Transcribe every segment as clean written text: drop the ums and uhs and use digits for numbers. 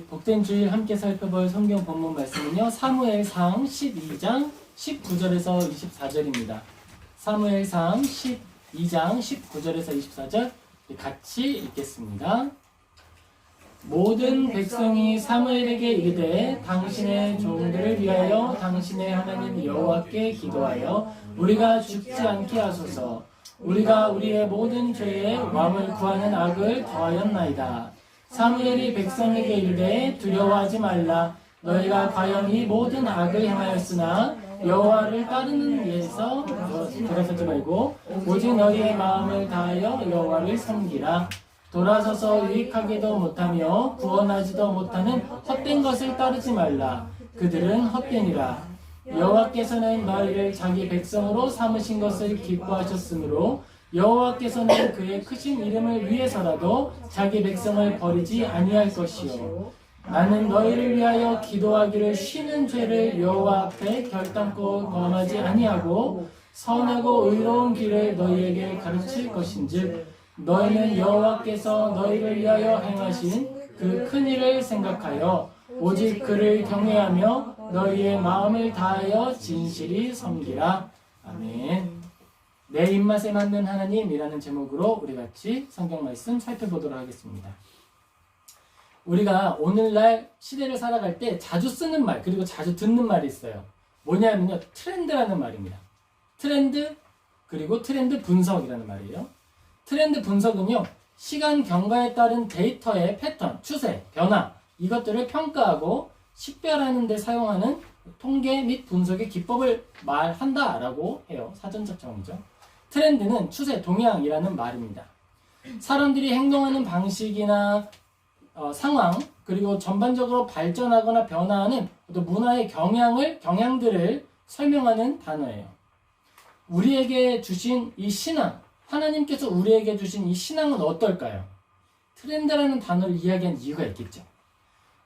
복된 주일 함께 살펴볼 성경 본문 말씀은요. 사무엘상 12장 19절에서 24절입니다. 사무엘상 12장 19절에서 24절 같이 읽겠습니다. 모든 백성이 사무엘에게 이르되 당신의 종들을 위하여 당신의 하나님 여호와께 기도하여 우리가 죽지 않게 하소서. 우리가 우리의 모든 죄에 왕을 구하는 악을 더하였나이다. 사무엘이 백성에게 이르되 두려워하지 말라. 너희가 과연 이 모든 악을 행하였으나 여호와를 따르는 일에서 돌아서지 말고 오직 너희의 마음을 다하여 여호와를 섬기라. 돌아서서 유익하기도 못하며 구원하지도 못하는 헛된 것을 따르지 말라. 그들은 헛되니라. 여호와께서는 너희를 자기 백성으로 삼으신 것을 기뻐하셨으므로 여호와께서는 그의 크신 이름을 위해서라도 자기 백성을 버리지 아니할 것이요. 나는 너희를 위하여 기도하기를 쉬는 죄를 여호와 앞에 결단코 범하지 아니하고 선하고 의로운 길을 너희에게 가르칠 것인즉 너희는 여호와께서 너희를 위하여 행하신 그 큰 일을 생각하여 오직 그를 경외하며 너희의 마음을 다하여 진실히 섬기라. 아멘. 내 입맛에 맞는 하나님이라는 제목으로 우리 같이 성경 말씀 살펴보도록 하겠습니다. 우리가 오늘날 시대를 살아갈 때 자주 쓰는 말 그리고 자주 듣는 말이 있어요. 뭐냐면요, 트렌드라는 말입니다. 트렌드 그리고 트렌드 분석이라는 말이에요. 트렌드 분석은요, 시간 경과에 따른 데이터의 패턴, 추세, 변화 이것들을 평가하고 식별하는 데 사용하는 통계 및 분석의 기법을 말한다라고 해요. 사전적정이죠. 트렌드는 추세, 동향이라는 말입니다. 사람들이 행동하는 방식이나 상황, 그리고 전반적으로 발전하거나 변화하는 또 문화의 경향들을 설명하는 단어예요. 우리에게 주신 이 신앙, 하나님께서 우리에게 주신 이 신앙은 어떨까요? 트렌드라는 단어를 이야기한 이유가 있겠죠.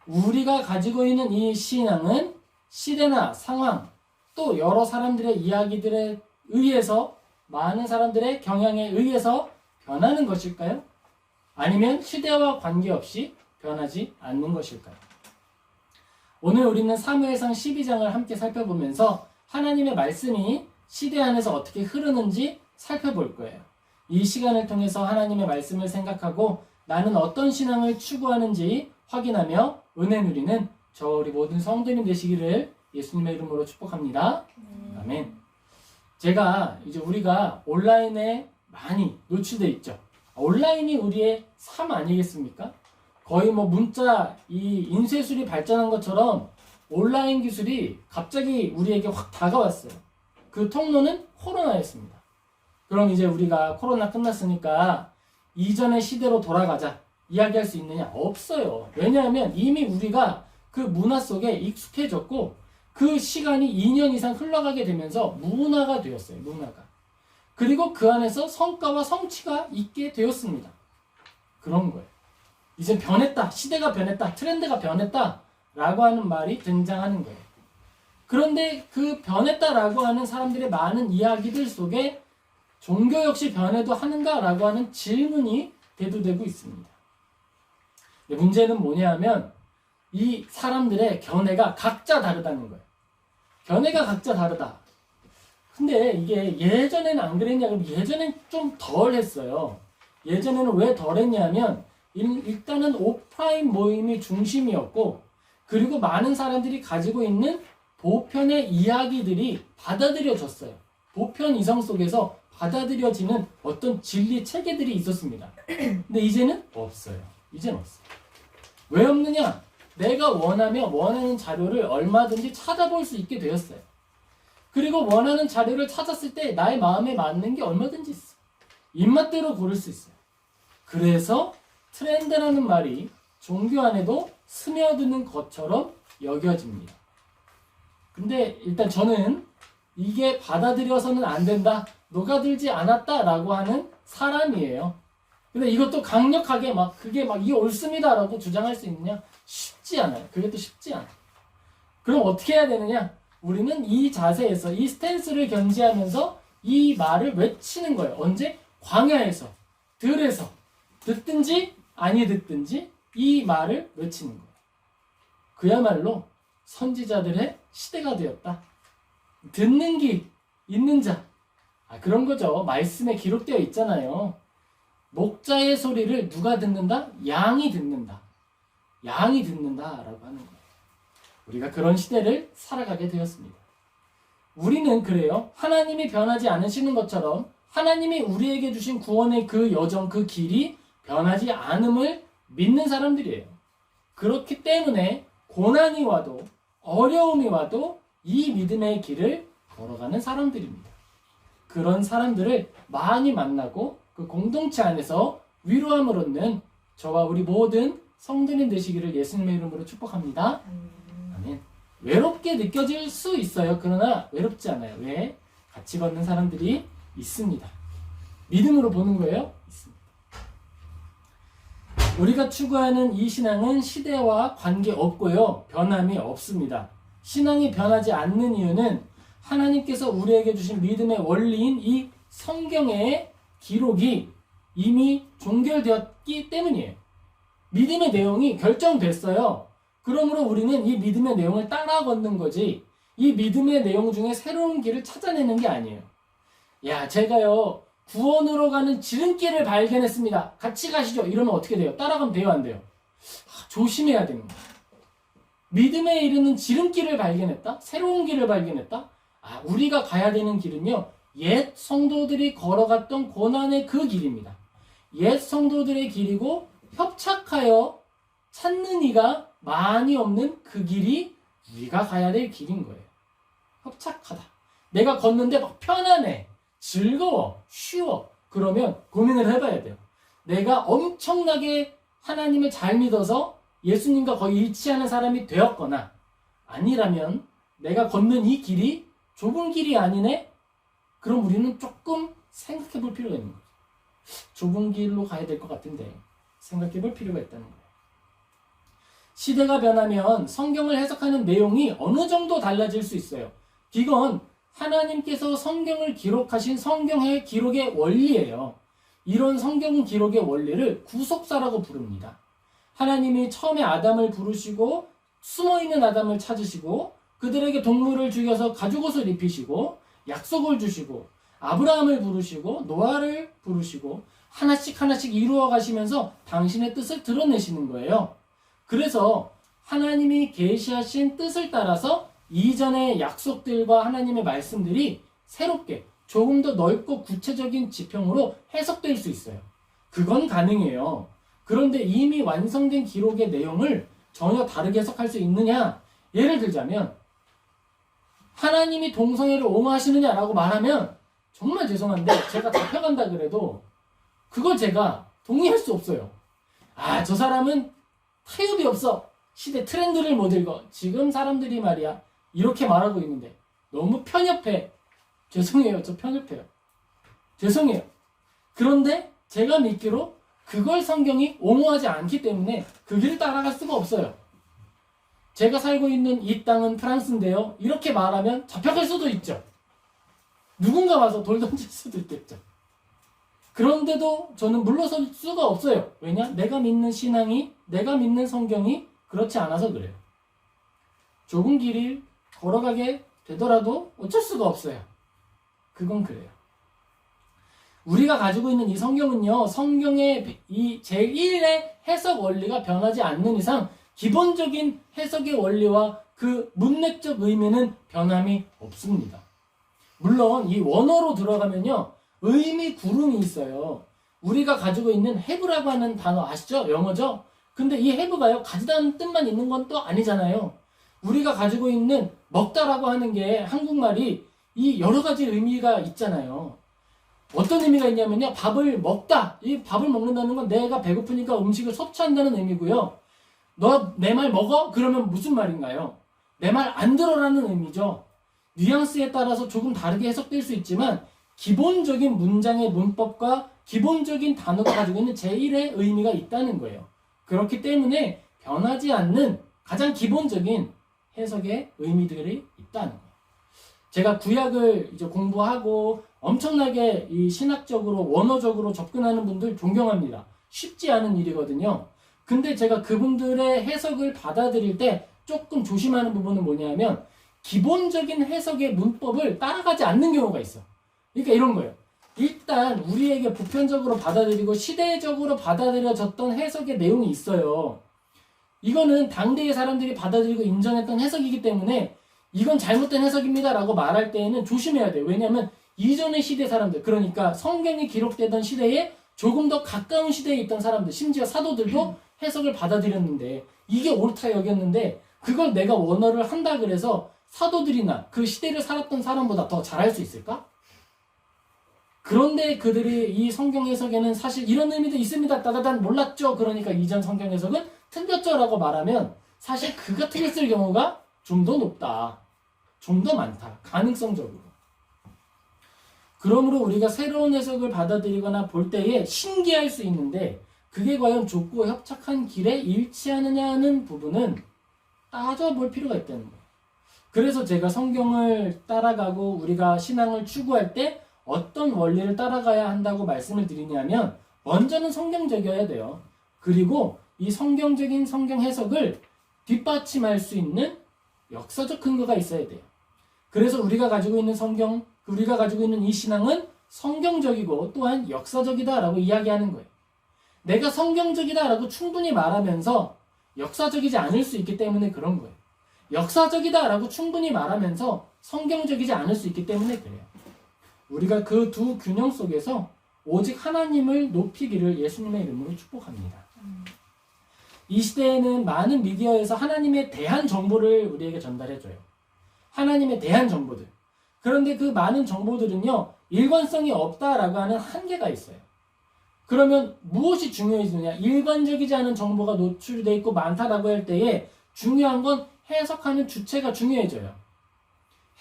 우리가 가지고 있는 이 신앙은 시대나 상황, 또 여러 사람들의 이야기들에 의해서 많은 사람들의 경향에 의해서 변하는 것일까요? 아니면 시대와 관계없이 변하지 않는 것일까요? 오늘 우리는 사무엘상 12장을 함께 살펴보면서 하나님의 말씀이 시대 안에서 어떻게 흐르는지 살펴볼 거예요. 이 시간을 통해서 하나님의 말씀을 생각하고 나는 어떤 신앙을 추구하는지 확인하며 은혜 누리는 우리 모든 성도님 되시기를 예수님의 이름으로 축복합니다. 아멘. 제가 이제 우리가 온라인에 많이 노출되어 있죠. 온라인이 우리의 삶 아니겠습니까? 거의 문자 이 인쇄술이 발전한 것처럼 온라인 기술이 갑자기 우리에게 확 다가왔어요. 그 통로는 코로나였습니다. 그럼 이제 우리가 코로나 끝났으니까 이전의 시대로 돌아가자 이야기할 수 있느냐? 없어요. 왜냐하면 이미 우리가 그 문화 속에 익숙해졌고 그 시간이 2년 이상 흘러가게 되면서 문화가 되었어요. 문화가. 그리고 그 안에서 성과와 성취가 있게 되었습니다. 그런 거예요. 이제 변했다. 시대가 변했다. 트렌드가 변했다. 라고 하는 말이 등장하는 거예요. 그런데 그 변했다라고 하는 사람들의 많은 이야기들 속에 종교 역시 변해도 하는가라고 하는 질문이 대두되고 있습니다. 문제는 뭐냐 하면 이 사람들의 견해가 각자 다르다는 거예요. 견해가 각자 다르다. 근데 이게 예전에는 안 그랬냐? 그럼 예전엔 좀 덜 했어요. 예전에는 왜 덜 했냐면 일단은 오프라인 모임이 중심이었고 그리고 많은 사람들이 가지고 있는 보편의 이야기들이 받아들여졌어요. 보편 이성 속에서 받아들여지는 어떤 진리 체계들이 있었습니다. 근데 이제는 없어요. 이제는 없어요. 왜 없느냐? 내가 원하는 자료를 얼마든지 찾아볼 수 있게 되었어요. 그리고 원하는 자료를 찾았을 때 나의 마음에 맞는 게 얼마든지 있어. 입맛대로 고를 수 있어요. 그래서 트렌드라는 말이 종교 안에도 스며드는 것처럼 여겨집니다. 근데 일단 저는 이게 받아들여서는 안 된다, 녹아들지 않았다라고 하는 사람이에요. 근데 이것도 강력하게 이게 옳습니다라고 주장할 수 있느냐? 쉽지 않아요. 그게 또 쉽지 않아요. 그럼 어떻게 해야 되느냐? 우리는 이 자세에서, 이 스탠스를 견지하면서 이 말을 외치는 거예요. 언제? 광야에서, 들에서, 듣든지 아니 듣든지 이 말을 외치는 거예요. 그야말로 선지자들의 시대가 되었다. 듣는 귀 있는 자, 그런 거죠. 말씀에 기록되어 있잖아요. 목자의 소리를 누가 듣는다? 양이 듣는다. 양이 듣는다라고 하는 거예요. 우리가 그런 시대를 살아가게 되었습니다. 우리는 그래요. 하나님이 변하지 않으시는 것처럼 하나님이 우리에게 주신 구원의 그 여정, 그 길이 변하지 않음을 믿는 사람들이에요. 그렇기 때문에 고난이 와도 어려움이 와도 이 믿음의 길을 걸어가는 사람들입니다. 그런 사람들을 많이 만나고 그 공동체 안에서 위로함을 얻는 저와 우리 모든 성도님 되시기를 예수님의 이름으로 축복합니다. 아멘. 외롭게 느껴질 수 있어요. 그러나 외롭지 않아요. 왜? 같이 걷는 사람들이 있습니다. 믿음으로 보는 거예요. 있습니다. 우리가 추구하는 이 신앙은 시대와 관계없고요. 변함이 없습니다. 신앙이 변하지 않는 이유는 하나님께서 우리에게 주신 믿음의 원리인 이 성경의 기록이 이미 종결되었기 때문이에요. 믿음의 내용이 결정됐어요. 그러므로 우리는 이 믿음의 내용을 따라 걷는 거지 이 믿음의 내용 중에 새로운 길을 찾아내는 게 아니에요. 야, 제가요 구원으로 가는 지름길을 발견했습니다. 같이 가시죠. 이러면 어떻게 돼요? 따라가면 돼요? 안 돼요? 조심해야 됩니다. 믿음에 이르는 지름길을 발견했다? 새로운 길을 발견했다? 우리가 가야 되는 길은요 옛 성도들이 걸어갔던 고난의 그 길입니다. 옛 성도들의 길이고 협착하여 찾는 이가 많이 없는 그 길이 우리가 가야 될 길인 거예요. 협착하다. 내가 걷는데 막 편안해, 즐거워, 쉬워. 그러면 고민을 해봐야 돼요. 내가 엄청나게 하나님을 잘 믿어서 예수님과 거의 일치하는 사람이 되었거나 아니라면 내가 걷는 이 길이 좁은 길이 아니네? 그럼 우리는 조금 생각해 볼 필요가 있는 거죠. 좁은 길로 가야 될 것 같은데 생각해 볼 필요가 있다는 거예요. 시대가 변하면 성경을 해석하는 내용이 어느 정도 달라질 수 있어요. 이건 하나님께서 성경을 기록하신 성경의 기록의 원리예요. 이런 성경 기록의 원리를 구속사라고 부릅니다. 하나님이 처음에 아담을 부르시고 숨어있는 아담을 찾으시고 그들에게 동물을 죽여서 가죽옷을 입히시고 약속을 주시고 아브라함을 부르시고 노아를 부르시고 하나씩 하나씩 이루어 가시면서 당신의 뜻을 드러내시는 거예요. 그래서 하나님이 계시하신 뜻을 따라서 이전의 약속들과 하나님의 말씀들이 새롭게 조금 더 넓고 구체적인 지평으로 해석될 수 있어요. 그건 가능해요. 그런데 이미 완성된 기록의 내용을 전혀 다르게 해석할 수 있느냐? 예를 들자면 하나님이 동성애를 옹호하시느냐라고 말하면 정말 죄송한데 제가 잡혀간다 그래도 그걸 제가 동의할 수 없어요. 저 사람은 타협이 없어. 시대 트렌드를 못 읽어. 지금 사람들이 말이야 이렇게 말하고 있는데 너무 편협해. 죄송해요. 저 편협해요. 죄송해요. 그런데 제가 믿기로 그걸 성경이 옹호하지 않기 때문에 그 길을 따라갈 수가 없어요. 제가 살고 있는 이 땅은 프랑스인데요. 이렇게 말하면 잡혀갈 수도 있죠. 누군가 와서 돌 던질 수도 있겠죠. 그런데도 저는 물러설 수가 없어요. 왜냐? 내가 믿는 신앙이, 내가 믿는 성경이 그렇지 않아서 그래요. 좁은 길을 걸어가게 되더라도 어쩔 수가 없어요. 그건 그래요. 우리가 가지고 있는 이 성경은요, 성경의 이 제1의 해석 원리가 변하지 않는 이상 기본적인 해석의 원리와 그 문맥적 의미는 변함이 없습니다. 물론 이 원어로 들어가면요, 의미 구름이 있어요. 우리가 가지고 있는 have라고 하는 단어 아시죠? 영어죠? 근데 이 have가요, 가지다는 뜻만 있는 건 또 아니잖아요. 우리가 가지고 있는 먹다라고 하는 게 한국말이 이 여러 가지 의미가 있잖아요. 어떤 의미가 있냐면요, 밥을 먹다. 이 밥을 먹는다는 건 내가 배고프니까 음식을 섭취한다는 의미고요. 너 내 말 먹어? 그러면 무슨 말인가요? 내 말 안 들어라는 의미죠. 뉘앙스에 따라서 조금 다르게 해석될 수 있지만 기본적인 문장의 문법과 기본적인 단어가 가지고 있는 제1의 의미가 있다는 거예요. 그렇기 때문에 변하지 않는 가장 기본적인 해석의 의미들이 있다는 거예요. 제가 구약을 이제 공부하고 엄청나게 이 신학적으로 원어적으로 접근하는 분들 존경합니다. 쉽지 않은 일이거든요. 근데 제가 그분들의 해석을 받아들일 때 조금 조심하는 부분은 뭐냐면 기본적인 해석의 문법을 따라가지 않는 경우가 있어. 그러니까 이런 거예요. 일단 우리에게 보편적으로 받아들이고 시대적으로 받아들여졌던 해석의 내용이 있어요. 이거는 당대의 사람들이 받아들이고 인정했던 해석이기 때문에 이건 잘못된 해석입니다 라고 말할 때에는 조심해야 돼요. 왜냐하면 이전의 시대 사람들, 그러니까 성경이 기록되던 시대에 조금 더 가까운 시대에 있던 사람들, 심지어 사도들도 해석을 받아들였는데 이게 옳다 여겼는데 그걸 내가 원어를 한다 그래서 사도들이나 그 시대를 살았던 사람보다 더 잘할 수 있을까? 그런데 그들이 이 성경 해석에는 사실 이런 의미도 있습니다. 따다단 몰랐죠. 그러니까 이전 성경 해석은 틀렸죠 라고 말하면 사실 그가 틀렸을 경우가 좀 더 높다. 좀 더 많다. 가능성적으로. 그러므로 우리가 새로운 해석을 받아들이거나 볼 때에 신기할 수 있는데 그게 과연 좁고 협착한 길에 일치하느냐는 부분은 따져볼 필요가 있다는 거예요. 그래서 제가 성경을 따라가고 우리가 신앙을 추구할 때 어떤 원리를 따라가야 한다고 말씀을 드리냐면 먼저는 성경적이어야 돼요. 그리고 이 성경적인 성경 해석을 뒷받침할 수 있는 역사적 근거가 있어야 돼요. 그래서 우리가 가지고 있는 성경, 우리가 가지고 있는 이 신앙은 성경적이고 또한 역사적이다라고 이야기하는 거예요. 내가 성경적이다라고 충분히 말하면서 역사적이지 않을 수 있기 때문에 그런 거예요. 역사적이다라고 충분히 말하면서 성경적이지 않을 수 있기 때문에 그래요. 우리가 그 두 균형 속에서 오직 하나님을 높이기를 예수님의 이름으로 축복합니다. 이 시대에는 많은 미디어에서 하나님에 대한 정보를 우리에게 전달해줘요. 하나님에 대한 정보들. 그런데 그 많은 정보들은요, 일관성이 없다라고 하는 한계가 있어요. 그러면 무엇이 중요해지느냐? 일관적이지 않은 정보가 노출되어 있고 많다라고 할 때에 중요한 건 해석하는 주체가 중요해져요.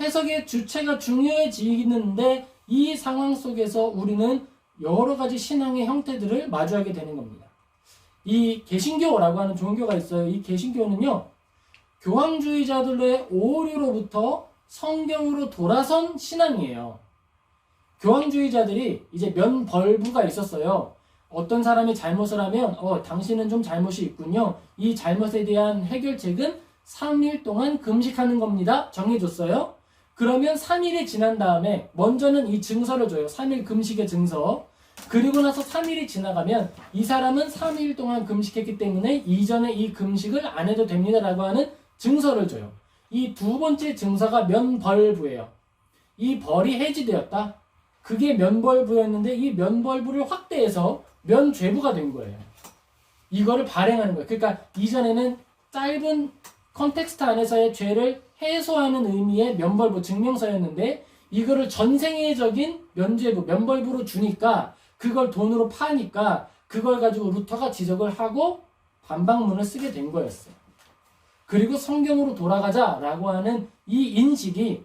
해석의 주체가 중요해지는데 이 상황 속에서 우리는 여러 가지 신앙의 형태들을 마주하게 되는 겁니다. 이 개신교라고 하는 종교가 있어요. 이 개신교는요, 교황주의자들의 오류로부터 성경으로 돌아선 신앙이에요. 교황주의자들이 이제 면벌부가 있었어요. 어떤 사람이 잘못을 하면 당신은 좀 잘못이 있군요. 이 잘못에 대한 해결책은 3일 동안 금식하는 겁니다. 정해줬어요. 그러면 3일이 지난 다음에 먼저는 이 증서를 줘요. 3일 금식의 증서. 그리고 나서 3일이 지나가면 이 사람은 3일 동안 금식했기 때문에 이전에 이 금식을 안 해도 됩니다라고 하는 증서를 줘요. 이 두 번째 증서가 면벌부예요. 이 벌이 해지되었다. 그게 면벌부였는데 이 면벌부를 확대해서 면죄부가 된 거예요. 이거를 발행하는 거예요. 그러니까 이전에는 짧은 컨텍스트 안에서의 죄를 해소하는 의미의 면벌부 증명서였는데 이거를 전생애적인 면죄부, 면벌부로 주니까 그걸 돈으로 파니까 그걸 가지고 루터가 지적을 하고 반박문을 쓰게 된 거였어요. 그리고 성경으로 돌아가자라고 하는 이 인식이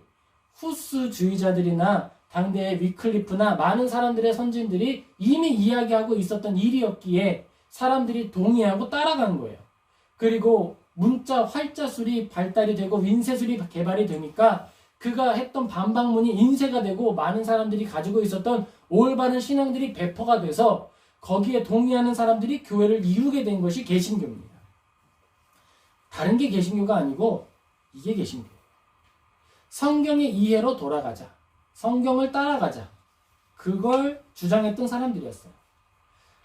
후스주의자들이나 당대의 위클리프나 많은 사람들의 선진들이 이미 이야기하고 있었던 일이었기에 사람들이 동의하고 따라간 거예요. 그리고 문자, 활자술이 발달이 되고 윈세술이 개발이 되니까 그가 했던 반박문이 인쇄가 되고 많은 사람들이 가지고 있었던 올바른 신앙들이 배포가 돼서 거기에 동의하는 사람들이 교회를 이루게 된 것이 개신교입니다. 다른 게 개신교가 아니고 이게 개신교예요. 성경의 이해로 돌아가자. 성경을 따라가자. 그걸 주장했던 사람들이었어요.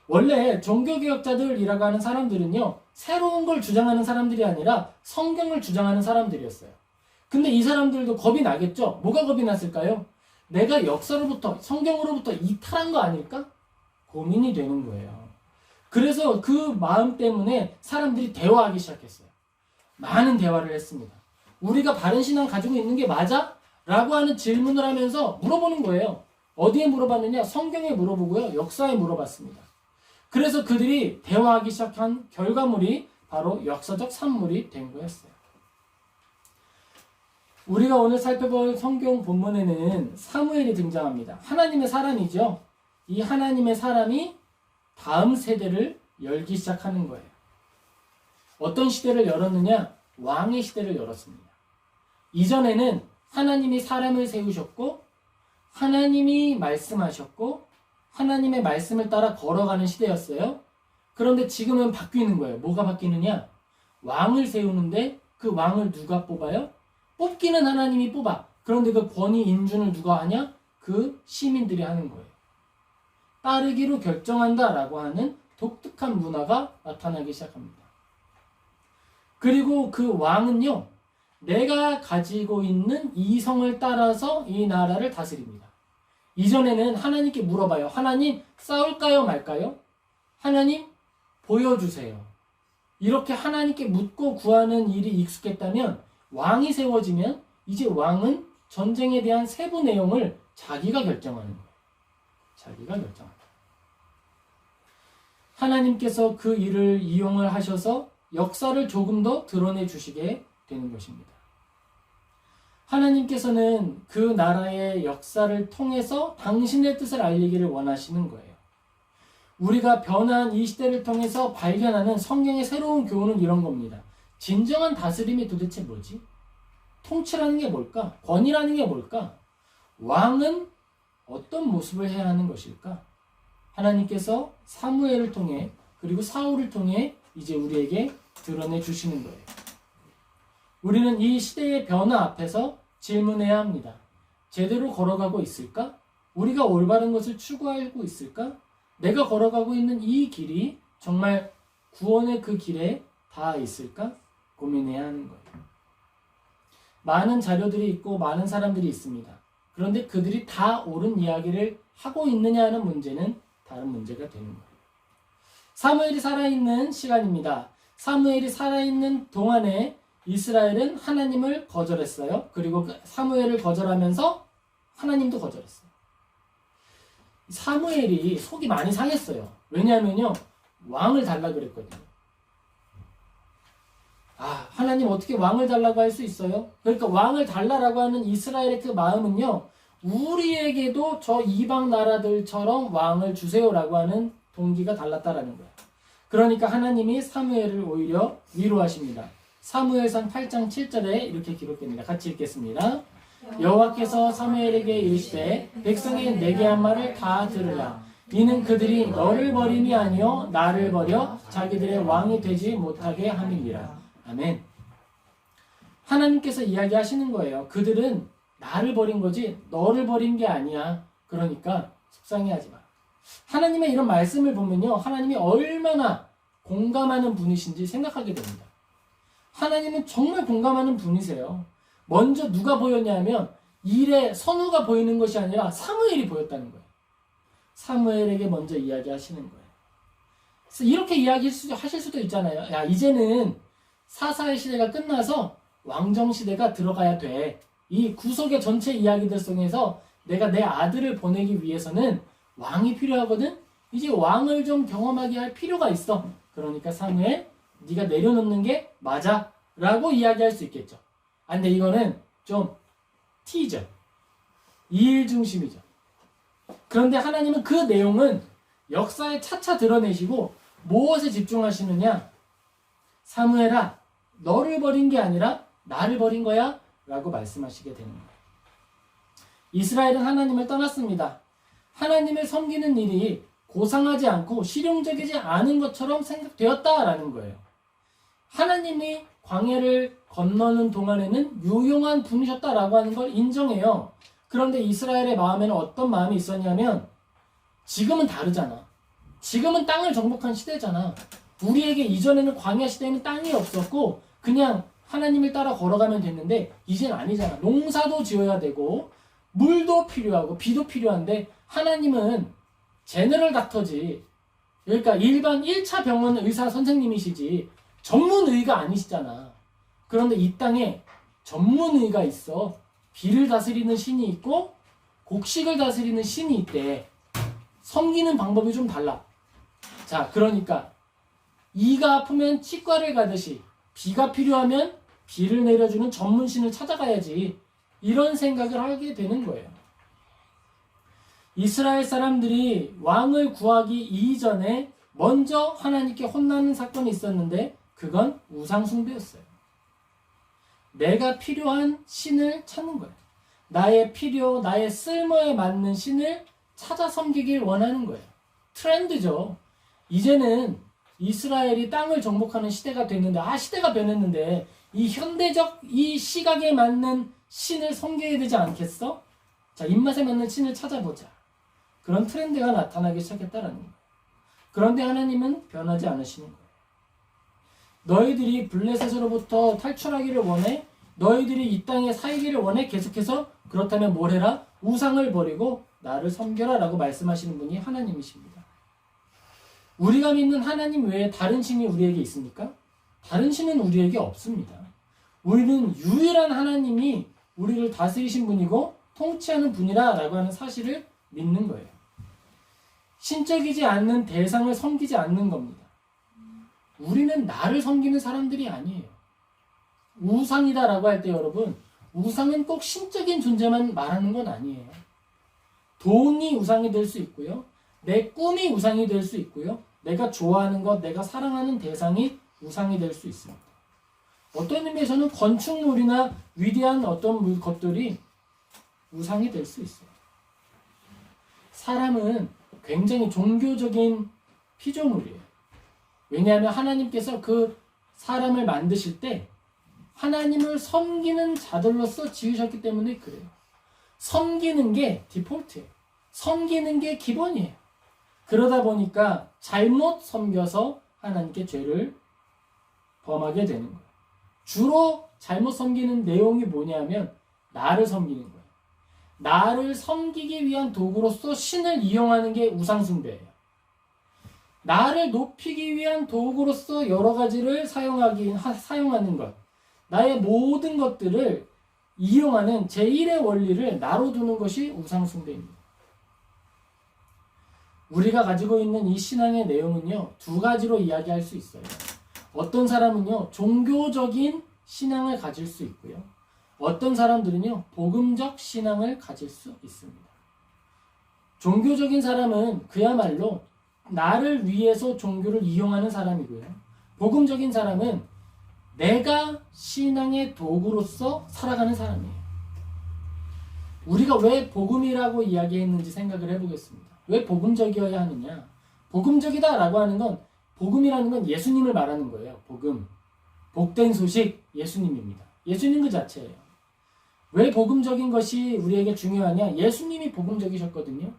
원래 종교개혁자들이라고 하는 사람들은요, 새로운 걸 주장하는 사람들이 아니라 성경을 주장하는 사람들이었어요. 근데 이 사람들도 겁이 나겠죠? 뭐가 겁이 났을까요? 내가 역사로부터, 성경으로부터 이탈한 거 아닐까? 고민이 되는 거예요. 그래서 그 마음 때문에 사람들이 대화하기 시작했어요. 많은 대화를 했습니다. 우리가 바른 신앙 가지고 있는 게 맞아? 라고 하는 질문을 하면서 물어보는 거예요. 어디에 물어봤느냐? 성경에 물어보고요. 역사에 물어봤습니다. 그래서 그들이 대화하기 시작한 결과물이 바로 역사적 산물이 된 거였어요. 우리가 오늘 살펴볼 성경 본문에는 사무엘이 등장합니다. 하나님의 사람이죠. 이 하나님의 사람이 다음 세대를 열기 시작하는 거예요. 어떤 시대를 열었느냐? 왕의 시대를 열었습니다. 이전에는 하나님이 사람을 세우셨고 하나님이 말씀하셨고 하나님의 말씀을 따라 걸어가는 시대였어요. 그런데 지금은 바뀌는 거예요. 뭐가 바뀌느냐? 왕을 세우는데 그 왕을 누가 뽑아요? 뽑기는 하나님이 뽑아. 그런데 그 권위 인준을 누가 하냐? 그 시민들이 하는 거예요. 따르기로 결정한다라고 하는 독특한 문화가 나타나기 시작합니다. 그리고 그 왕은요, 내가 가지고 있는 이성을 따라서 이 나라를 다스립니다. 이전에는 하나님께 물어봐요. 하나님, 싸울까요, 말까요? 하나님, 보여주세요. 이렇게 하나님께 묻고 구하는 일이 익숙했다면 왕이 세워지면 이제 왕은 전쟁에 대한 세부 내용을 자기가 결정하는 거예요. 자기가 결정한다. 하나님께서 그 일을 이용을 하셔서 역사를 조금 더 드러내 주시게 되는 것입니다. 하나님께서는 그 나라의 역사를 통해서 당신의 뜻을 알리기를 원하시는 거예요. 우리가 변한 이 시대를 통해서 발견하는 성경의 새로운 교훈은 이런 겁니다. 진정한 다스림이 도대체 뭐지? 통치라는 게 뭘까? 권위라는 게 뭘까? 왕은 어떤 모습을 해야 하는 것일까? 하나님께서 사무엘을 통해 그리고 사울을 통해 이제 우리에게 드러내 주시는 거예요. 우리는 이 시대의 변화 앞에서 질문해야 합니다. 제대로 걸어가고 있을까? 우리가 올바른 것을 추구하고 있을까? 내가 걸어가고 있는 이 길이 정말 구원의 그 길에 닿아 있을까? 고민해야 하는 거예요. 많은 자료들이 있고 많은 사람들이 있습니다. 그런데 그들이 다 옳은 이야기를 하고 있느냐 하는 문제는 다른 문제가 되는 거예요. 사무엘이 살아있는 시간입니다. 사무엘이 살아있는 동안에 이스라엘은 하나님을 거절했어요. 그리고 사무엘을 거절하면서 하나님도 거절했어요. 사무엘이 속이 많이 상했어요. 왜냐하면요, 왕을 달라 그랬거든요. 하나님 어떻게 왕을 달라고 할 수 있어요? 그러니까 왕을 달라라고 하는 이스라엘의 그 마음은요, 우리에게도 저 이방 나라들처럼 왕을 주세요라고 하는 동기가 달랐다라는 거예요. 그러니까 하나님이 사무엘을 오히려 위로하십니다. 사무엘상 8장 7절에 이렇게 기록됩니다. 같이 읽겠습니다. 여호와께서 사무엘에게 이르시되 백성이 내게 한 말을 다 들으라. 이는 그들이 너를 버림이 아니요 나를 버려 자기들의 왕이 되지 못하게 함이니라. 아멘. 하나님께서 이야기하시는 거예요. 그들은 나를 버린 거지 너를 버린 게 아니야. 그러니까 속상해하지 마. 하나님의 이런 말씀을 보면요, 하나님이 얼마나 공감하는 분이신지 생각하게 됩니다. 하나님은 정말 공감하는 분이세요. 먼저 누가 보였냐면 일의 선우가 보이는 것이 아니라 사무엘이 보였다는 거예요. 사무엘에게 먼저 이야기하시는 거예요. 그래서 이렇게 이야기하실 수도 있잖아요. 야, 이제는 사사의 시대가 끝나서 왕정 시대가 들어가야 돼. 이 구속의 전체 이야기들 속에서 내가 내 아들을 보내기 위해서는 왕이 필요하거든. 이제 왕을 좀 경험하게 할 필요가 있어. 그러니까 사무엘, 네가 내려놓는 게 맞아 라고 이야기할 수 있겠죠. 근데 이거는 좀 T죠. 일 중심이죠. 그런데 하나님은 그 내용은 역사에 차차 드러내시고 무엇에 집중하시느냐? 사무엘아, 너를 버린 게 아니라 나를 버린 거야 라고 말씀하시게 되는 거예요. 이스라엘은 하나님을 떠났습니다. 하나님을 섬기는 일이 고상하지 않고 실용적이지 않은 것처럼 생각되었다라는 거예요. 하나님이 광야를 건너는 동안에는 유용한 분이셨다라고 하는 걸 인정해요. 그런데 이스라엘의 마음에는 어떤 마음이 있었냐면 지금은 다르잖아. 지금은 땅을 정복한 시대잖아. 우리에게 이전에는 광야 시대에는 땅이 없었고 그냥 하나님을 따라 걸어가면 됐는데 이제는 아니잖아. 농사도 지어야 되고 물도 필요하고 비도 필요한데 하나님은 제너럴 닥터지. 그러니까 일반 1차 병원 의사 선생님이시지 전문의가 아니시잖아. 그런데 이 땅에 전문의가 있어. 비를 다스리는 신이 있고 곡식을 다스리는 신이 있대. 섬기는 방법이 좀 달라. 자, 그러니까 이가 아프면 치과를 가듯이 비가 필요하면 비를 내려주는 전문신을 찾아가야지. 이런 생각을 하게 되는 거예요. 이스라엘 사람들이 왕을 구하기 이전에 먼저 하나님께 혼나는 사건이 있었는데 그건 우상숭배였어요. 내가 필요한 신을 찾는 거예요. 나의 필요, 나의 쓸모에 맞는 신을 찾아 섬기길 원하는 거예요. 트렌드죠. 이제는 이스라엘이 땅을 정복하는 시대가 됐는데 시대가 변했는데 이 현대적 이 시각에 맞는 신을 섬겨야 되지 않겠어? 자, 입맛에 맞는 신을 찾아보자. 그런 트렌드가 나타나기 시작했다라는 거예요. 그런데 하나님은 변하지 않으시는 거예요. 너희들이 블레셋으로부터 탈출하기를 원해? 너희들이 이 땅에 살기를 원해? 계속해서 그렇다면 뭘 해라? 우상을 버리고 나를 섬겨라 라고 말씀하시는 분이 하나님이십니다. 우리가 믿는 하나님 외에 다른 신이 우리에게 있습니까? 다른 신은 우리에게 없습니다. 우리는 유일한 하나님이 우리를 다스리신 분이고 통치하는 분이라 라고 하는 사실을 믿는 거예요. 신적이지 않는 대상을 섬기지 않는 겁니다. 우리는 나를 섬기는 사람들이 아니에요. 우상이다 라고 할 때 여러분, 우상은 꼭 신적인 존재만 말하는 건 아니에요. 돈이 우상이 될 수 있고요. 내 꿈이 우상이 될 수 있고요. 내가 좋아하는 것, 내가 사랑하는 대상이 우상이 될 수 있습니다. 어떤 의미에서는 건축물이나 위대한 어떤 것들이 우상이 될 수 있어요. 사람은 굉장히 종교적인 피조물이에요. 왜냐하면 하나님께서 그 사람을 만드실 때 하나님을 섬기는 자들로서 지으셨기 때문에 그래요. 섬기는 게 디폴트예요. 섬기는 게 기본이에요. 그러다 보니까 잘못 섬겨서 하나님께 죄를 범하게 되는 거예요. 주로 잘못 섬기는 내용이 뭐냐면 나를 섬기는 거예요. 나를 섬기기 위한 도구로서 신을 이용하는 게 우상숭배예요. 나를 높이기 위한 도구로서 여러 가지를 사용하는 것. 나의 모든 것들을 이용하는 제1의 원리를 나로 두는 것이 우상숭배입니다. 우리가 가지고 있는 이 신앙의 내용은요, 두 가지로 이야기할 수 있어요. 어떤 사람은요, 종교적인 신앙을 가질 수 있고요. 어떤 사람들은요, 복음적 신앙을 가질 수 있습니다. 종교적인 사람은 그야말로 나를 위해서 종교를 이용하는 사람이고요. 복음적인 사람은 내가 신앙의 도구로서 살아가는 사람이에요. 우리가 왜 복음이라고 이야기했는지 생각을 해보겠습니다. 왜 복음적이어야 하느냐? 복음적이다라고 하는 건, 복음이라는 건 예수님을 말하는 거예요. 복음. 복된 소식, 예수님입니다. 예수님 그 자체예요. 왜 복음적인 것이 우리에게 중요하냐? 예수님이 복음적이셨거든요.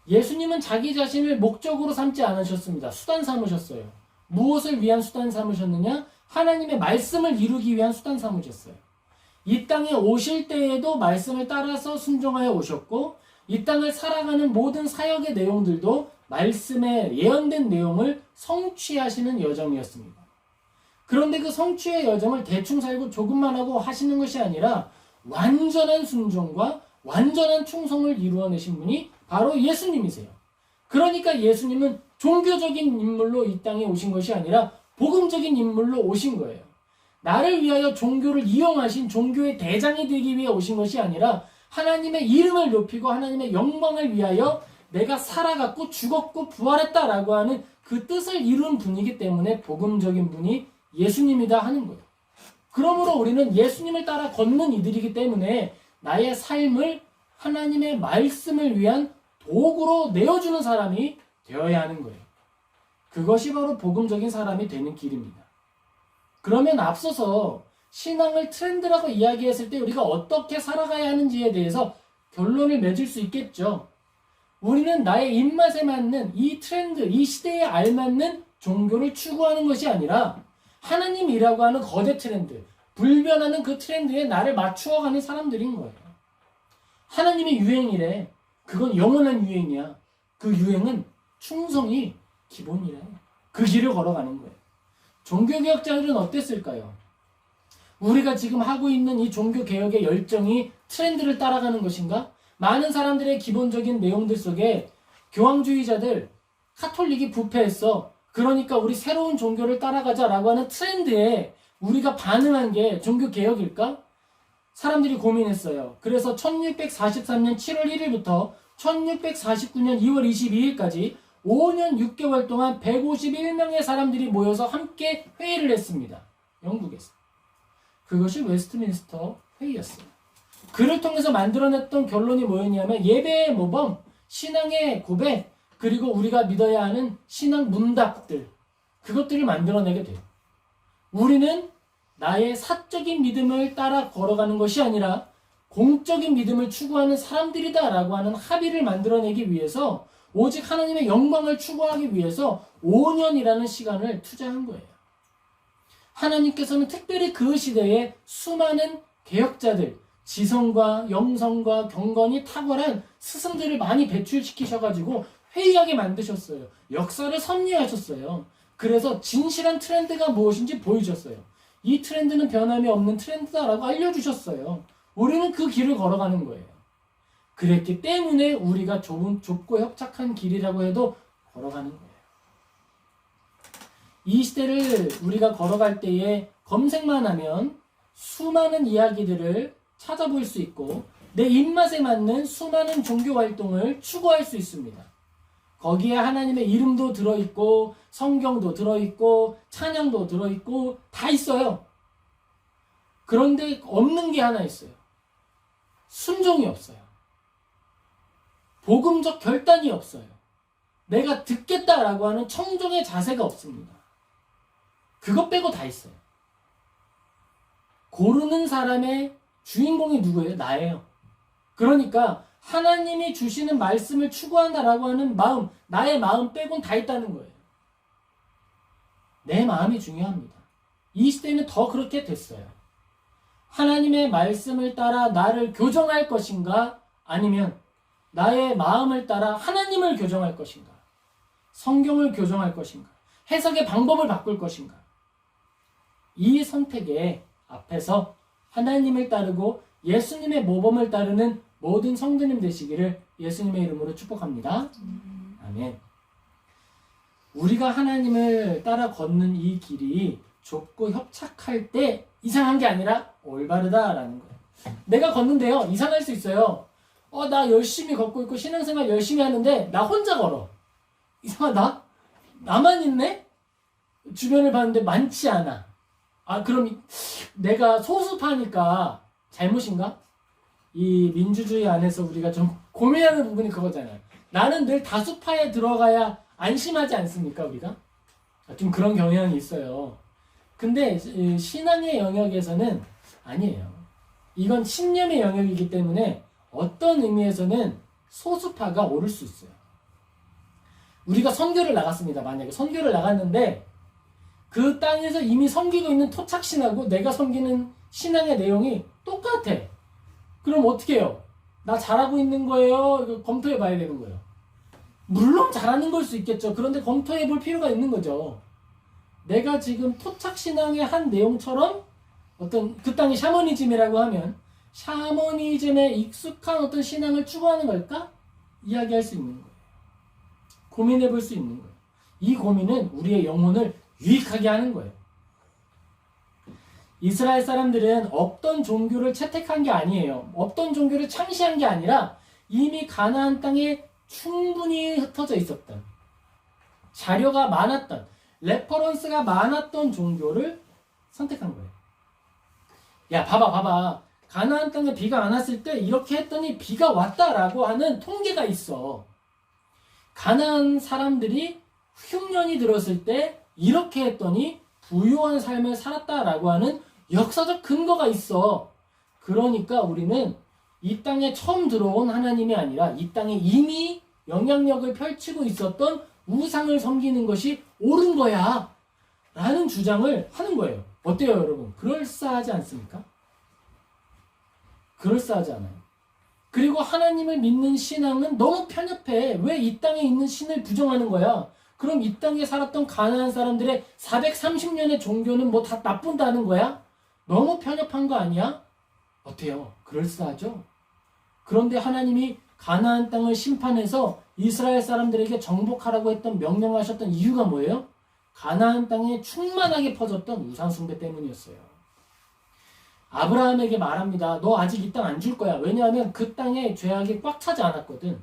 예수님은 자기 자신을 목적으로 삼지 않으셨습니다. 수단 삼으셨어요. 무엇을 위한 수단 삼으셨느냐? 하나님의 말씀을 이루기 위한 수단 삼으셨어요. 이 땅에 오실 때에도 말씀을 따라서 순종하여 오셨고, 이 땅을 살아가는 모든 사역의 내용들도 말씀에 예언된 내용을 성취하시는 여정이었습니다. 그런데 그 성취의 여정을 대충 살고 조금만 하고 하시는 것이 아니라 완전한 순종과 완전한 충성을 이루어내신 분이 바로 예수님이세요. 그러니까 예수님은 종교적인 인물로 이 땅에 오신 것이 아니라 복음적인 인물로 오신 거예요. 나를 위하여 종교를 이용하신 종교의 대장이 되기 위해 오신 것이 아니라 하나님의 이름을 높이고 하나님의 영광을 위하여 내가 살아갔고 죽었고 부활했다라고 하는 그 뜻을 이룬 분이기 때문에 복음적인 분이 예수님이다 하는 거예요. 그러므로 우리는 예수님을 따라 걷는 이들이기 때문에 나의 삶을 하나님의 말씀을 위한 도구로 내어주는 사람이 되어야 하는 거예요. 그것이 바로 복음적인 사람이 되는 길입니다. 그러면 앞서서 신앙을 트렌드라고 이야기했을 때 우리가 어떻게 살아가야 하는지에 대해서 결론을 맺을 수 있겠죠. 우리는 나의 입맛에 맞는 이 트렌드, 이 시대에 알맞는 종교를 추구하는 것이 아니라 하나님이라고 하는 거대 트렌드, 불변하는 그 트렌드에 나를 맞추어가는 사람들인 거예요. 하나님의 유행이래. 그건 영원한 유행이야. 그 유행은 충성이 기본이래. 그 길을 걸어가는 거예요. 종교개혁자들은 어땠을까요? 우리가 지금 하고 있는 이 종교개혁의 열정이 트렌드를 따라가는 것인가? 많은 사람들의 기본적인 내용들 속에 교황주의자들, 카톨릭이 부패했어. 그러니까 우리 새로운 종교를 따라가자라고 하는 트렌드에 우리가 반응한 게 종교개혁일까? 사람들이 고민했어요. 그래서 1643년 7월 1일부터 1649년 2월 22일까지 5년 6개월 동안 151명의 사람들이 모여서 함께 회의를 했습니다. 영국에서. 그것이 웨스트민스터 회의였어요. 그를 통해서 만들어냈던 결론이 뭐였냐면 예배의 모범, 신앙의 고백, 그리고 우리가 믿어야 하는 신앙 문답들, 그것들을 만들어내게 돼요. 우리는 나의 사적인 믿음을 따라 걸어가는 것이 아니라 공적인 믿음을 추구하는 사람들이다 라고 하는 합의를 만들어내기 위해서 오직 하나님의 영광을 추구하기 위해서 5년이라는 시간을 투자한 거예요. 하나님께서는 특별히 그 시대에 수많은 개혁자들, 지성과 영성과 경건이 탁월한 스승들을 많이 배출시키셔가지고 회의하게 만드셨어요. 역사를 섭리하셨어요. 그래서 진실한 트렌드가 무엇인지 보여주셨어요. 이 트렌드는 변함이 없는 트렌드다라고 알려주셨어요. 우리는 그 길을 걸어가는 거예요. 그랬기 때문에 우리가 좁고 협착한 길이라고 해도 걸어가는 거예요. 이 시대를 우리가 걸어갈 때에 검색만 하면 수많은 이야기들을 찾아볼 수 있고 내 입맛에 맞는 수많은 종교 활동을 추구할 수 있습니다. 거기에 하나님의 이름도 들어있고 성경도 들어있고 찬양도 들어있고 다 있어요. 그런데 없는 게 하나 있어요. 순종이 없어요. 복음적 결단이 없어요. 내가 듣겠다라고 하는 청종의 자세가 없습니다. 그것 빼고 다 있어요. 고르는 사람의 주인공이 누구예요? 나예요. 그러니까 하나님이 주시는 말씀을 추구한다라고 하는 마음, 나의 마음 빼곤 다 있다는 거예요. 내 마음이 중요합니다. 이 시대는 더 그렇게 됐어요. 하나님의 말씀을 따라 나를 교정할 것인가? 아니면 나의 마음을 따라 하나님을 교정할 것인가? 성경을 교정할 것인가? 해석의 방법을 바꿀 것인가? 이 선택의 앞에서 하나님을 따르고 예수님의 모범을 따르는 모든 성도님 되시기를 예수님의 이름으로 축복합니다. 아멘. 우리가 하나님을 따라 걷는 이 길이 좁고 협착할 때 이상한 게 아니라 올바르다라는 거예요. 내가 걷는데요, 이상할 수 있어요. 나 열심히 걷고 있고 신앙생활 열심히 하는데 나 혼자 걸어. 이상하다? 나만 있네? 주변을 봤는데 많지 않아. 그럼 내가 소수파니까 잘못인가? 이 민주주의 안에서 우리가 좀 고민하는 부분이 그거잖아요. 나는 늘 다수파에 들어가야 안심하지 않습니까, 우리가? 좀 그런 경향이 있어요. 근데 신앙의 영역에서는 아니에요. 이건 신념의 영역이기 때문에 어떤 의미에서는 소수파가 오를 수 있어요. 우리가 선교를 나갔습니다. 만약에 선교를 나갔는데 그 땅에서 이미 섬기고 있는 토착신하고 내가 섬기는 신앙의 내용이 똑같아. 그럼 어떻게 해요? 나 잘하고 있는 거예요? 이거 검토해 봐야 되는 거예요. 물론 잘하는 걸 수 있겠죠. 그런데 검토해 볼 필요가 있는 거죠. 내가 지금 토착신앙의 한 내용처럼 어떤 그 땅이 샤머니즘이라고 하면 샤머니즘에 익숙한 어떤 신앙을 추구하는 걸까? 이야기할 수 있는 거예요. 고민해 볼 수 있는 거예요. 이 고민은 우리의 영혼을 유익하게 하는 거예요. 이스라엘 사람들은 없던 종교를 채택한 게 아니에요. 없던 종교를 창시한 게 아니라 이미 가나안 땅에 충분히 흩어져 있었던, 자료가 많았던, 레퍼런스가 많았던 종교를 선택한 거예요. 야, 봐봐. 가나안 땅에 비가 안 왔을 때 이렇게 했더니 비가 왔다라고 하는 통계가 있어. 가나안 사람들이 흉년이 들었을 때 이렇게 했더니 부유한 삶을 살았다라고 하는 역사적 근거가 있어. 그러니까 우리는 이 땅에 처음 들어온 하나님이 아니라 이 땅에 이미 영향력을 펼치고 있었던 우상을 섬기는 것이 옳은 거야 라는 주장을 하는 거예요. 어때요, 여러분? 그럴싸하지 않습니까? 그럴싸하지 않아요. 그리고 하나님을 믿는 신앙은 너무 편협해. 왜 이 땅에 있는 신을 부정하는 거야? 그럼 이 땅에 살았던 가나안 사람들의 430년의 종교는 뭐 다 나쁜다는 거야? 너무 편협한 거 아니야? 어때요? 그럴싸하죠? 그런데 하나님이 가나안 땅을 심판해서 이스라엘 사람들에게 정복하라고 했던 명령하셨던 이유가 뭐예요? 가나안 땅에 충만하게 퍼졌던 우상 숭배 때문이었어요. 아브라함에게 말합니다. 너 아직 이 땅 안 줄 거야. 왜냐하면 그 땅에 죄악이 꽉 차지 않았거든.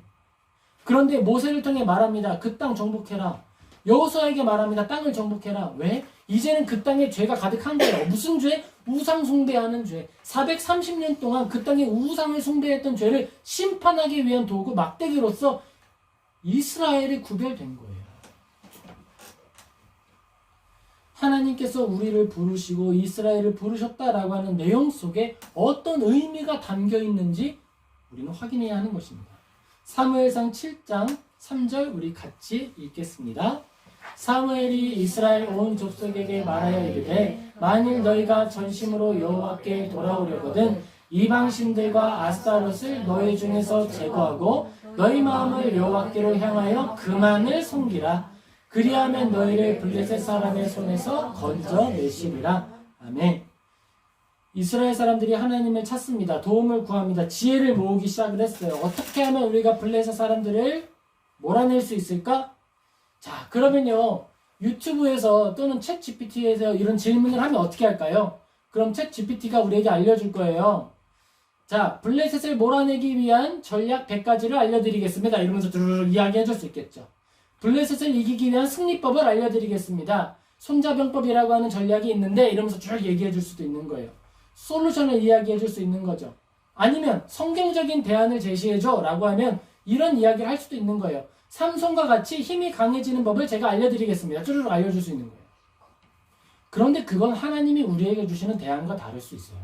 그런데 모세를 통해 말합니다. 그 땅 정복해라. 여호수아에게 말합니다. 땅을 정복해라. 왜? 이제는 그 땅에 죄가 가득한 거예요. 무슨 죄? 우상 숭배하는 죄. 430년 동안 그 땅에 우상을 숭배했던 죄를 심판하기 위한 도구 막대기로서 이스라엘이 구별된 거예요. 하나님께서 우리를 부르시고 이스라엘을 부르셨다라고 하는 내용 속에 어떤 의미가 담겨 있는지 우리는 확인해야 하는 것입니다. 사무엘상 7장 3절 우리 같이 읽겠습니다. 사무엘이 이스라엘 온 족속에게 말하여 이르되 만일 너희가 전심으로 여호와께 돌아오려거든 이방신들과 아스타롯을 너희 중에서 제거하고 너희 마음을 여호와께로 향하여 그만을 섬기라. 그리하면 너희를 블레셋 사람의 손에서 건져내시리라. 아멘. 이스라엘 사람들이 하나님을 찾습니다. 도움을 구합니다. 지혜를 모으기 시작을 했어요. 어떻게 하면 우리가 블레셋 사람들을 몰아낼 수 있을까? 자, 그러면요, 유튜브에서 또는 챗 GPT에서 이런 질문을 하면 어떻게 할까요? 그럼 챗 GPT가 우리에게 알려줄 거예요. 자, 블레셋을 몰아내기 위한 전략 100가지를 알려드리겠습니다. 이러면서 두루룩 이야기해줄 수 있겠죠. 블레셋을 이기기 위한 승리법을 알려드리겠습니다. 손자병법이라고 하는 전략이 있는데 이러면서 쭉 얘기해줄 수도 있는 거예요. 솔루션을 이야기해줄 수 있는 거죠. 아니면 성경적인 대안을 제시해줘 라고 하면 이런 이야기를 할 수도 있는 거예요. 삼손과 같이 힘이 강해지는 법을 제가 알려드리겠습니다. 쭈르륵 알려줄 수 있는 거예요. 그런데 그건 하나님이 우리에게 주시는 대안과 다를 수 있어요.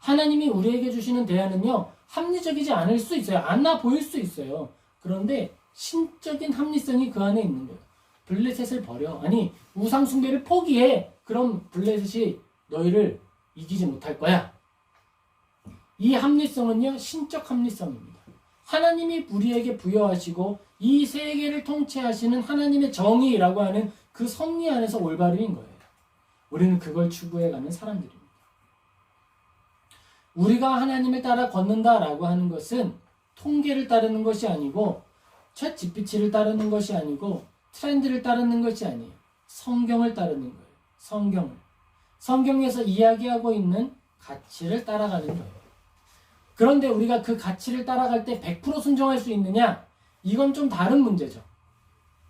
하나님이 우리에게 주시는 대안은요, 합리적이지 않을 수 있어요. 안나 보일 수 있어요. 그런데 신적인 합리성이 그 안에 있는 거예요. 블레셋을 버려. 아니, 우상숭배를 포기해. 그럼 블레셋이 너희를 이기지 못할 거야. 이 합리성은요, 신적 합리성입니다. 하나님이 우리에게 부여하시고 이 세계를 통치하시는 하나님의 정의라고 하는 그 섭리 안에서 올바름인 거예요. 우리는 그걸 추구해가는 사람들입니다. 우리가 하나님을 따라 걷는다라고 하는 것은 통계를 따르는 것이 아니고 챗 GPT를 따르는 것이 아니고 트렌드를 따르는 것이 아니에요. 성경을 따르는 거예요. 성경을. 성경에서 이야기하고 있는 가치를 따라가는 거예요. 그런데 우리가 그 가치를 따라갈 때 100% 순종할 수 있느냐? 이건 좀 다른 문제죠.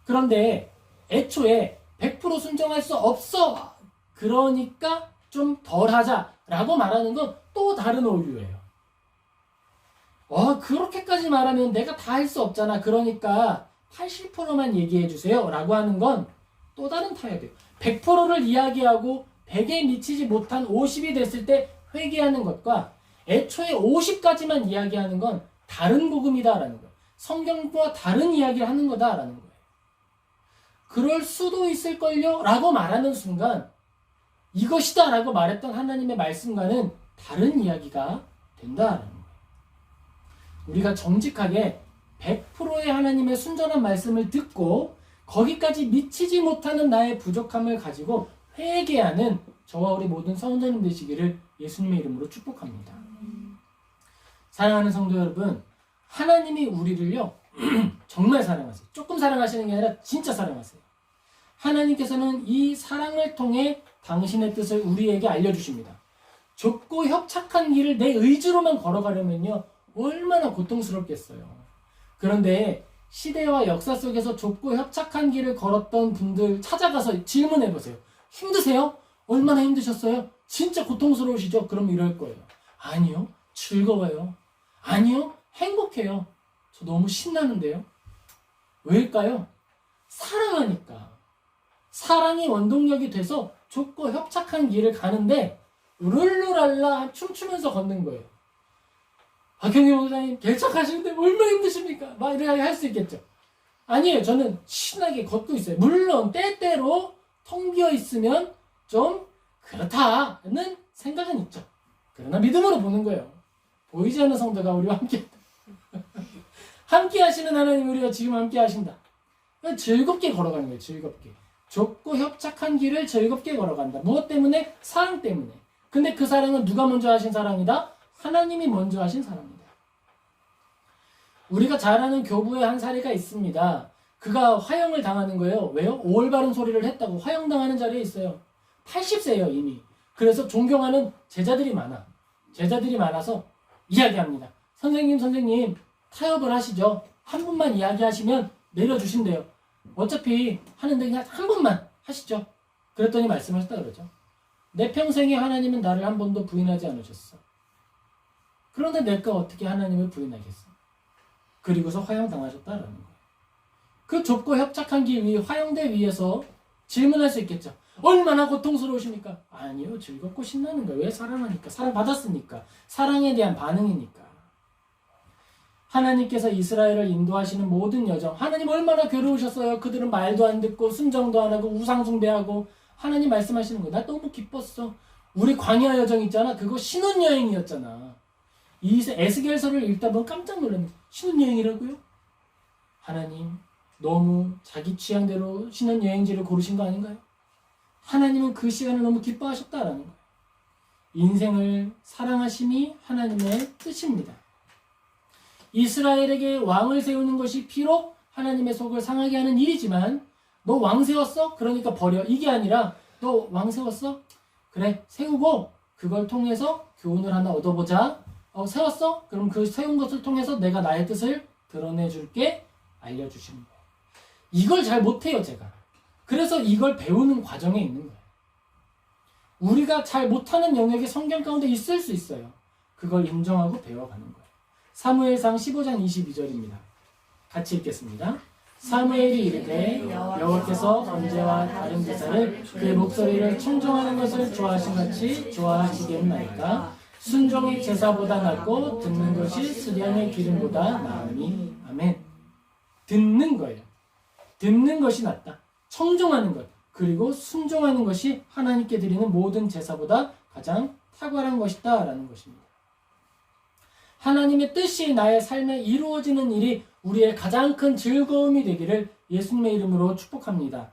그런데 애초에 100% 순종할 수 없어. 그러니까 좀 덜 하자라고 말하는 건 또 다른 오류예요. 그렇게까지 말하면 내가 다 할 수 없잖아. 그러니까 80%만 얘기해 주세요. 라고 하는 건 또 다른 타협이에요. 100%를 이야기하고 100에 미치지 못한 50이 됐을 때 회개하는 것과 애초에 50까지만 이야기하는 건 다른 복음이다라는 거예요. 성경과 다른 이야기를 하는 거다라는 거예요. 그럴 수도 있을걸요? 라고 말하는 순간 이것이다 라고 말했던 하나님의 말씀과는 다른 이야기가 된다라는 거예요. 우리가 정직하게 100%의 하나님의 순전한 말씀을 듣고 거기까지 미치지 못하는 나의 부족함을 가지고 회개하는 저와 우리 모든 성도님 되시기를 예수님의 이름으로 축복합니다. 사랑하는 성도 여러분, 하나님이 우리를요 정말 사랑하세요. 조금 사랑하시는 게 아니라 진짜 사랑하세요. 하나님께서는 이 사랑을 통해 당신의 뜻을 우리에게 알려주십니다. 좁고 협착한 길을 내 의지로만 걸어가려면요 얼마나 고통스럽겠어요. 그런데 시대와 역사 속에서 좁고 협착한 길을 걸었던 분들 찾아가서 질문해보세요. 힘드세요? 얼마나 힘드셨어요? 진짜 고통스러우시죠? 그럼 이럴 거예요. 아니요, 즐거워요. 아니요, 행복해요. 저 너무 신나는데요. 왜일까요? 사랑하니까. 사랑이 원동력이 돼서 좁고 협착한 길을 가는데 룰루랄라 춤추면서 걷는 거예요. 박형희 목사님 개척하시는데 얼마나 힘드십니까? 막 이렇게 할 수 있겠죠. 아니에요. 저는 신나게 걷고 있어요. 물론 때때로 텅 비어 있으면 좀 그렇다는 생각은 있죠. 그러나 믿음으로 보는 거예요. 보이지 않는 성도가 우리와 함께 함께 하시는 하나님 우리가 지금 함께 하신다. 즐겁게 걸어가는 거예요. 즐겁게. 좁고 협착한 길을 즐겁게 걸어간다. 무엇 때문에? 사랑 때문에. 근데 그 사랑은 누가 먼저 하신 사랑이다? 하나님이 먼저 하신 사랑이다. 우리가 잘 아는 교부의 한 사례가 있습니다. 그가 화형을 당하는 거예요. 왜요? 올바른 소리를 했다고 화형당하는 자리에 있어요. 80세예요 이미. 그래서 존경하는 제자들이 많아. 제자들이 많아서 이야기합니다. 선생님 타협을 하시죠. 한 분만 이야기하시면 내려주신대요. 어차피 하는데 그냥 한 분만 하시죠. 그랬더니 말씀하셨다 그러죠. 내 평생에 하나님은 나를 한 번도 부인하지 않으셨어. 그런데 내가 어떻게 하나님을 부인하겠어? 그리고서 화형당하셨다라는 거예요. 그 좁고 협착한 길 위 화형대 위에서 질문할 수 있겠죠. 얼마나 고통스러우십니까? 아니요, 즐겁고 신나는 거예요. 왜? 사랑하니까. 사랑받았으니까. 사랑에 대한 반응이니까. 하나님께서 이스라엘을 인도하시는 모든 여정, 하나님 얼마나 괴로우셨어요. 그들은 말도 안 듣고 순정도 안 하고 우상 숭배하고. 하나님 말씀하시는 거예요. 나 너무 기뻤어. 우리 광야 여정 있잖아. 그거 신혼여행이었잖아. 이 에스겔서를 읽다 보면 깜짝 놀랐네. 신혼여행이라고요? 하나님 너무 자기 취향대로 신혼여행지를 고르신 거 아닌가요? 하나님은 그 시간을 너무 기뻐하셨다라는 거예요. 인생을 사랑하심이 하나님의 뜻입니다. 이스라엘에게 왕을 세우는 것이 비록 하나님의 속을 상하게 하는 일이지만 너 왕 세웠어? 그러니까 버려. 이게 아니라 너 왕 세웠어? 그래, 세우고 그걸 통해서 교훈을 하나 얻어보자. 세웠어? 그럼 그 세운 것을 통해서 내가 나의 뜻을 드러내줄게. 알려주시는 거예요. 이걸 잘 못해요, 제가. 그래서 이걸 배우는 과정에 있는 거예요. 우리가 잘 못하는 영역이 성경 가운데 있을 수 있어요. 그걸 인정하고 배워가는 거예요. 사무엘상 15장 22절입니다. 같이 읽겠습니다. 사무엘이 이르되 여호와께서 번제와 다른 제사를 그의 목소리를 청종하는 것을 좋아하신 같이 좋아하시겠나이까. 순종이 제사보다 낫고 듣는 것이 수량의 기름보다 나으니. 아멘. 듣는 거예요. 듣는 것이 낫다. 청종하는 것, 그리고 순종하는 것이 하나님께 드리는 모든 제사보다 가장 탁월한 것이다 라는 것입니다. 하나님의 뜻이 나의 삶에 이루어지는 일이 우리의 가장 큰 즐거움이 되기를 예수님의 이름으로 축복합니다.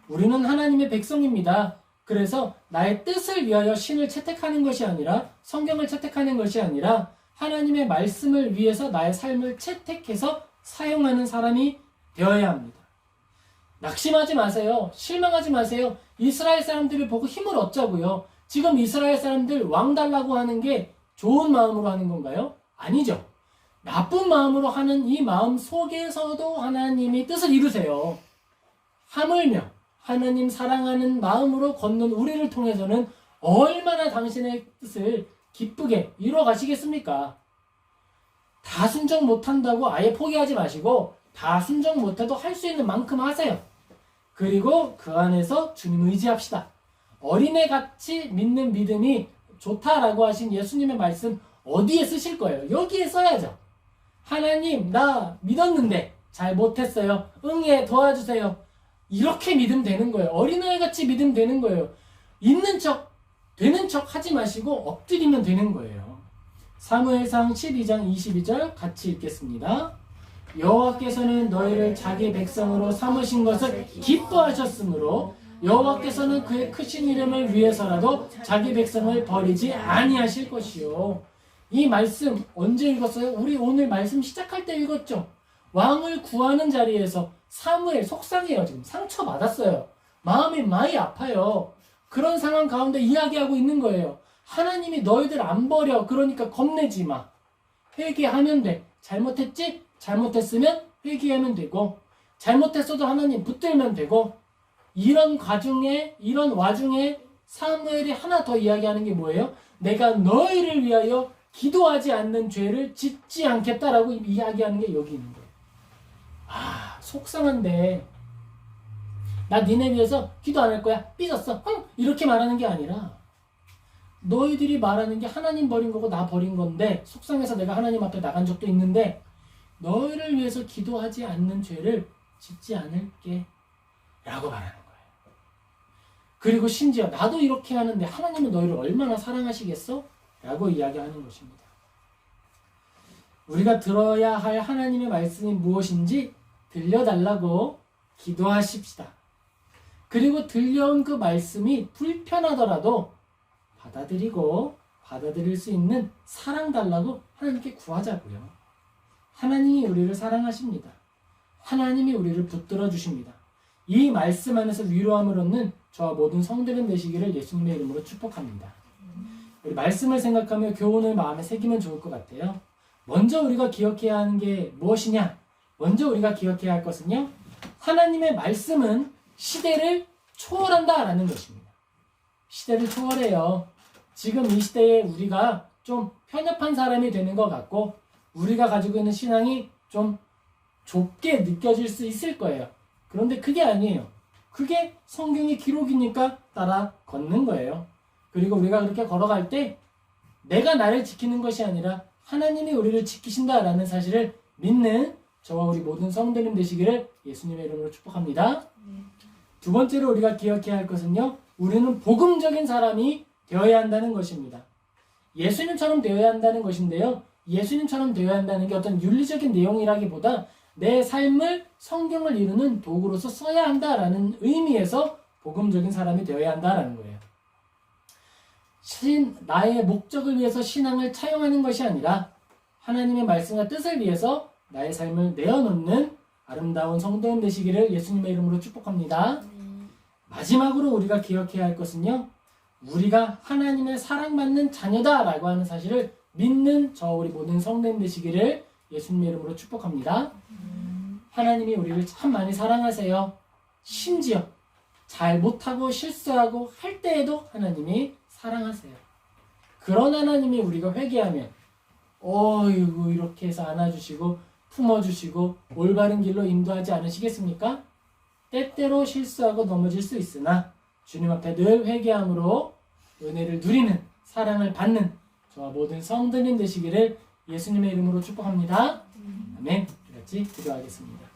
우리는 하나님의 백성입니다. 그래서 나의 뜻을 위하여 신을 채택하는 것이 아니라, 성경을 채택하는 것이 아니라 하나님의 말씀을 위해서 나의 삶을 채택해서 사용하는 사람이 되어야 합니다. 낙심하지 마세요. 실망하지 마세요. 이스라엘 사람들을 보고 힘을 얻자고요. 지금 이스라엘 사람들 왕 달라고 하는 게 좋은 마음으로 하는 건가요? 아니죠. 나쁜 마음으로 하는 이 마음 속에서도 하나님이 뜻을 이루세요. 하물며 하나님 사랑하는 마음으로 걷는 우리를 통해서는 얼마나 당신의 뜻을 기쁘게 이루어 가시겠습니까? 다 순종 못한다고 아예 포기하지 마시고 다 순종 못해도 할 수 있는 만큼 하세요. 그리고 그 안에서 주님 의지합시다. 어린애같이 믿는 믿음이 좋다라고 하신 예수님의 말씀 어디에 쓰실 거예요? 여기에 써야죠. 하나님, 나 믿었는데 잘 못했어요. 응애 도와주세요. 이렇게 믿으면 되는 거예요. 어린아이같이 믿으면 되는 거예요. 있는 척, 되는 척 하지 마시고 엎드리면 되는 거예요. 사무엘상 12장 22절 같이 읽겠습니다. 여호와께서는 너희를 자기 백성으로 삼으신 것을 기뻐하셨으므로 여호와께서는 그의 크신 이름을 위해서라도 자기 백성을 버리지 아니하실 것이요. 이 말씀 언제 읽었어요? 우리 오늘 말씀 시작할 때 읽었죠. 왕을 구하는 자리에서 사무엘 속상해요. 지금 상처받았어요. 마음이 많이 아파요. 그런 상황 가운데 이야기하고 있는 거예요. 하나님이 너희들 안 버려. 그러니까 겁내지 마. 회개하면 돼. 잘못했지? 잘못했으면 회개하면 되고, 잘못했어도 하나님 붙들면 되고. 이런 와중에 사무엘이 하나 더 이야기하는 게 뭐예요? 내가 너희를 위하여 기도하지 않는 죄를 짓지 않겠다라고 이야기하는 게 여기 있는 거예요. 아, 속상한데 나 니네 위해서 기도 안 할 거야. 삐졌어. 이렇게 말하는 게 아니라 너희들이 말하는 게 하나님 버린 거고 나 버린 건데 속상해서 내가 하나님 앞에 나간 적도 있는데 너희를 위해서 기도하지 않는 죄를 짓지 않을게 라고 말하는 거예요. 그리고 심지어 나도 이렇게 하는데 하나님은 너희를 얼마나 사랑하시겠어? 라고 이야기하는 것입니다. 우리가 들어야 할 하나님의 말씀이 무엇인지 들려달라고 기도하십시다. 그리고 들려온 그 말씀이 불편하더라도 받아들일 수 있는 사랑 달라고 하나님께 구하자고요. 하나님이 우리를 사랑하십니다. 하나님이 우리를 붙들어 주십니다. 이 말씀 안에서 위로함을 얻는 저와 모든 성들은 되시기를 예수님의 이름으로 축복합니다. 우리 말씀을 생각하며 교훈을 마음에 새기면 좋을 것 같아요. 먼저 우리가 기억해야 하는 게 무엇이냐? 먼저 우리가 기억해야 할 것은요, 하나님의 말씀은 시대를 초월한다라는 것입니다. 시대를 초월해요. 지금 이 시대에 우리가 좀 편협한 사람이 되는 것 같고 우리가 가지고 있는 신앙이 좀 좁게 느껴질 수 있을 거예요. 그런데 그게 아니에요. 그게 성경의 기록이니까 따라 걷는 거예요. 그리고 우리가 그렇게 걸어갈 때 내가 나를 지키는 것이 아니라 하나님이 우리를 지키신다라는 사실을 믿는 저와 우리 모든 성도님 되시기를 예수님의 이름으로 축복합니다. 두 번째로 우리가 기억해야 할 것은요, 우리는 복음적인 사람이 되어야 한다는 것입니다. 예수님처럼 되어야 한다는 것인데요, 예수님처럼 되어야 한다는 게 어떤 윤리적인 내용이라기보다 내 삶을 성경을 이루는 도구로서 써야 한다라는 의미에서 복음적인 사람이 되어야 한다라는 거예요. 나의 목적을 위해서 신앙을 차용하는 것이 아니라 하나님의 말씀과 뜻을 위해서 나의 삶을 내어놓는 아름다운 성도님 되시기를 예수님의 이름으로 축복합니다. 마지막으로 우리가 기억해야 할 것은요, 우리가 하나님의 사랑받는 자녀다라고 하는 사실을 믿는 저 우리 모든 성도님 되시기를 예수님의 이름으로 축복합니다. 하나님이 우리를 참 많이 사랑하세요. 심지어 잘 못하고 실수하고 할 때에도 하나님이 사랑하세요. 그런 하나님이 우리가 회개하면 어이구 이렇게 해서 안아주시고 품어주시고 올바른 길로 인도하지 않으시겠습니까? 때때로 실수하고 넘어질 수 있으나 주님 앞에 늘 회개함으로 은혜를 누리는, 사랑을 받는 저와 모든 성도님 되시기를 예수님의 이름으로 축복합니다. 아멘. 같이 기도하겠습니다.